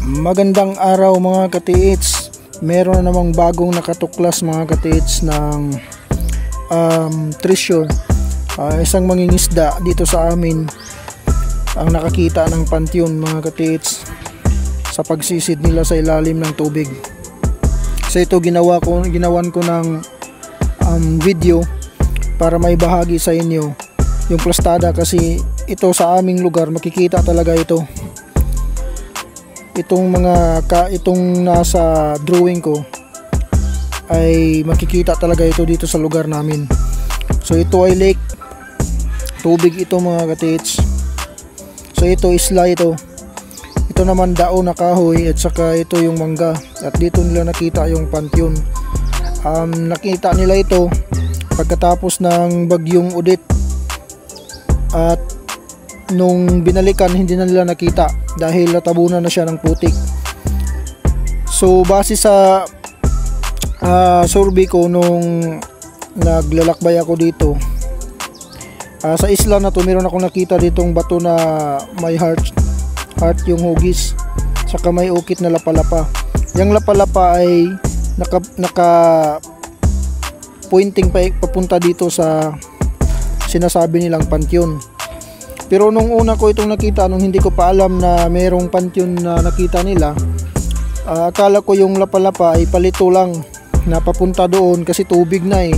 Magandang araw mga katiits. Meron na namang bagong nakatuklas mga katiits ng treasure. Isang mangingisda dito sa amin ang nakakita ng pantyon mga katiits sa pagsisid nila sa ilalim ng tubig. So ito ginawan ko ng video para may bahagi sa inyo yung plastada, kasi ito sa aming lugar makikita talaga ito. Itong nasa drawing ko ay makikita talaga ito dito sa lugar namin. So ito ay lake, tubig ito mga katiits. So ito isla ito. Ito naman daon na kahoy at saka ito yung mangga. At dito nila nakita yung pantyon. Nakita nila ito pagkatapos ng bagyong Odette. At nung binalikan hindi na nila nakita dahil natabunan na siya ng putik. So base sa survey ko nung naglalakbay ako dito, sa isla na to meron akong nakita ditong bato na may heart yung hugis, saka may ukit na lapalapa. Yung lapalapa ay naka pointing papunta dito sa sinasabi nilang pantyon. Pero nung una ko itong nakita, nung hindi ko pa alam na mayroong pantyon na nakita nila, akala ko yung lapalapa ay palito lang na papunta doon kasi tubig na eh.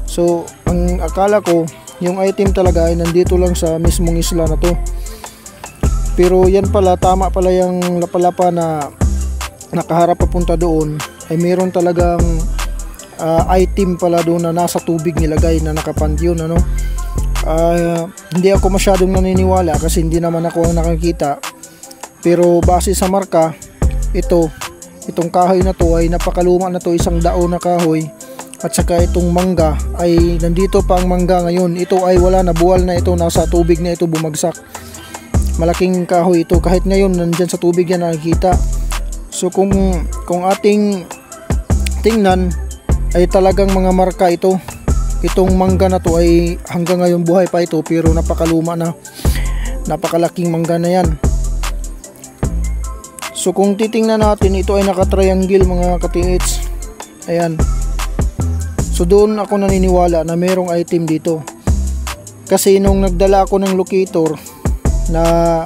So ang akala ko yung item talaga ay nandito lang sa mismong isla na to. Pero yan pala, tama pala yung lapalapa na nakaharap papunta doon ay mayroon talagang item pala doon na nasa tubig nilagay na nakapantyon, ano. Hindi ako masyadong naniniwala kasi hindi naman ako ang nakakita, pero base sa marka, itong kahoy na to ay napakaluma na to, isang daon na kahoy. At saka itong mangga ay nandito pa ang mangga ngayon. Ito ay wala na, buwal na ito, nasa tubig na ito, bumagsak. Malaking kahoy ito, kahit ngayon nandyan sa tubig yan nakikita. So kung ating tingnan ay talagang mga marka ito. Itong mangga na to ay hanggang ngayon buhay pa ito, pero napakaluma na, napakalaking mangga na yan. So kung titingnan natin, ito ay naka-triangle mga katiits. Ayan. So doon ako naniniwala na mayroong item dito, kasi nung nagdala ako ng locator na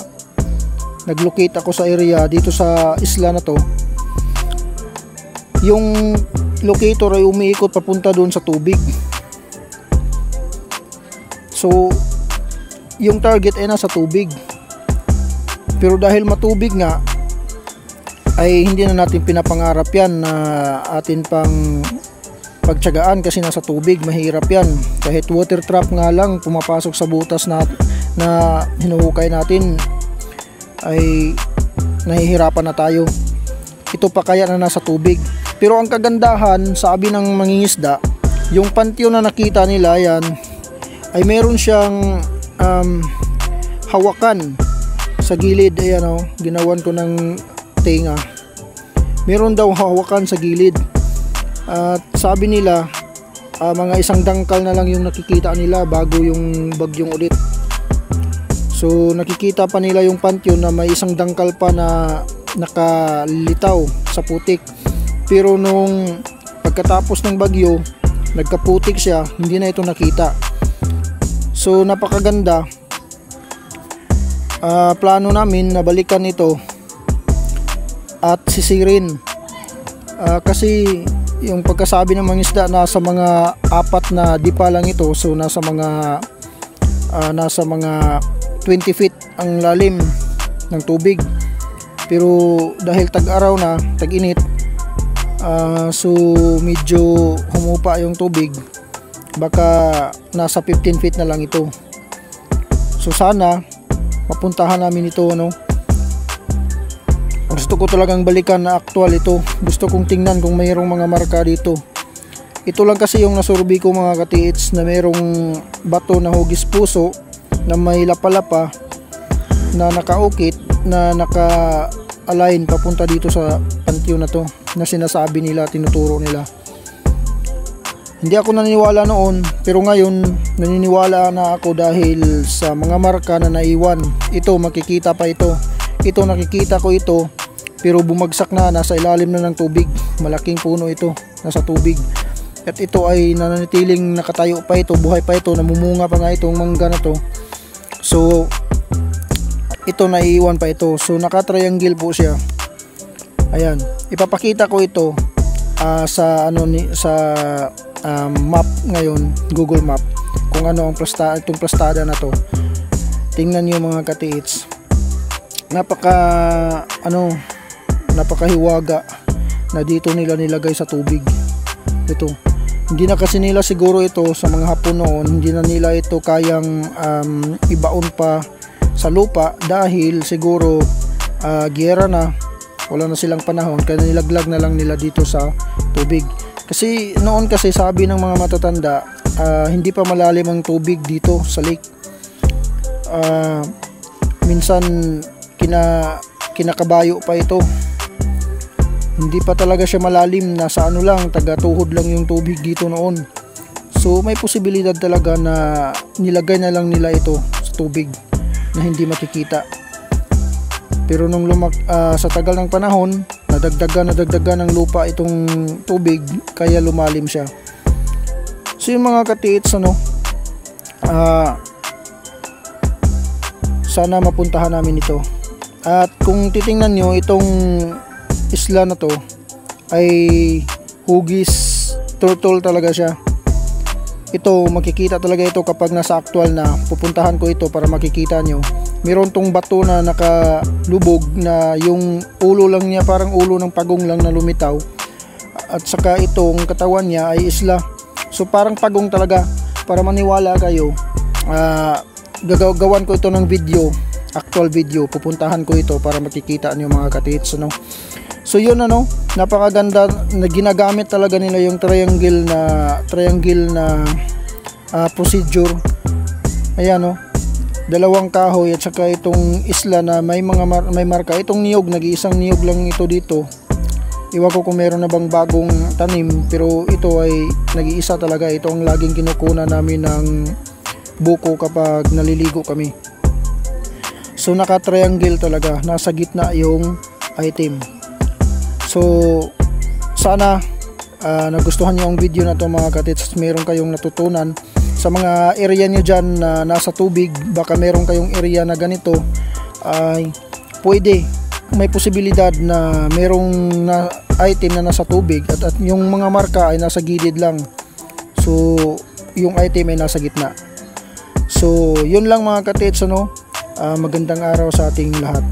naglocate ako sa area dito sa isla na to, yung locator ay umiikot papunta doon sa tubig. So yung target ay nasa tubig, pero dahil matubig nga ay hindi na natin pinapangarap yan na atin pang pagtiyagaan, kasi nasa tubig mahirap yan. Kahit water trap nga lang pumapasok sa butas na hinuhukay natin ay nahihirapan na tayo. Ito pa kaya na nasa tubig. Pero ang kagandahan, sabi ng mangingisda, yung pantyon na nakita nila yan ay meron siyang hawakan sa gilid. Ayan o, ginawan ko ng tinga. Meron daw hawakan sa gilid. At sabi nila, mga isang dangkal na lang yung nakikita nila bago yung bagyong Odette. So nakikita pa nila yung pantyon na may isang dangkal pa na nakalitaw sa putik. Pero nung pagkatapos ng bagyo, nagkaputik siya, hindi na ito nakita. So napakaganda. Plano namin na balikan ito at sisirin. Kasi yung pagkasabi ng mga isda, nasa mga 4 na dipa lang ito. So nasa mga 20 feet ang lalim ng tubig. Pero dahil tag-araw na, tag-init, so medyo humupa yung tubig. Baka nasa 15 feet na lang ito. So sana mapuntahan namin ito, ano. Gusto ko talagang balikan na actual ito. Gusto kong tingnan kung mayroong mga marka dito. Ito lang kasi yung nasurvey ko mga katiits, na mayroong bato na hugis puso na may lapalapa na nakaukit, na naka-align papunta dito sa pantyon na to na sinasabi nila, tinuturo nila. Hindi ako naniniwala noon, pero ngayon naniniwala na ako dahil sa mga marka na naiwan. Ito, makikita pa ito. Ito, nakikita ko ito pero bumagsak na, nasa ilalim na ng tubig. Malaking puno ito, nasa tubig. At ito ay nananatiling nakatayo pa ito, buhay pa ito, namumunga pa nga itong mangga na to. So ito naiiwan pa ito. So naka-triangle po siya. Ayan, ipapakita ko ito sa map ngayon, Google Map, kung ano ang itong plastada na to. Tingnan niyo mga katiits. Napakahiwaga na dito nila nilagay sa tubig. Ito. Hindi na kasi nila siguro ito sa mga Hapon noon, hindi na nila ito kayang ibaon pa sa lupa dahil siguro giyera na, wala na silang panahon, kaya nilaglag na lang nila dito sa tubig. Kasi noon kasi sabi ng mga matatanda, hindi pa malalim ang tubig dito sa lake. Minsan kinakabayo pa ito. Hindi pa talaga siya malalim, nasa taga tuhod lang yung tubig dito noon. So may posibilidad talaga na nilagay na lang nila ito sa tubig na hindi makikita. Pero nung sa tagal ng panahon, nadagdagan ng lupa itong tubig, kaya lumalim siya. So yung mga katiits, sana mapuntahan namin ito. At kung titingnan nyo, itong isla na to ay hugis turtle talaga siya. Ito, makikita talaga ito kapag nasa actual na. Pupuntahan ko ito para makikita nyo. Meron tong bato na nakalubog na yung ulo lang niya, parang ulo ng pagong lang na lumitaw. At saka itong katawan niya ay isla. So parang pagong talaga. Para maniwala kayo, gagawan ko ito ng video, actual video. Pupuntahan ko ito para makikita nyo mga katiits. So yun, napakaganda na ginagamit talaga nila yung triangle na procedure. Ayan, dalawang kahoy at saka itong isla na may marka. Itong niyog, nag-iisang niyog lang ito dito. Iwan ko kung meron na bang bagong tanim, pero ito ay nag-iisa talaga. Ito ang laging kinukunan namin ng buko kapag naliligo kami. So naka-triangle talaga, nasa gitna yung item. So sana nagustuhan nyo ang video na to mga katits. Meron kayong natutunan sa mga area nyo dyan na nasa tubig. Baka meron kayong area na ganito, ay pwede, may posibilidad na merong item na nasa tubig at yung mga marka ay nasa gilid lang. So yung item ay nasa gitna. So yun lang mga katits, magandang araw sa ating lahat.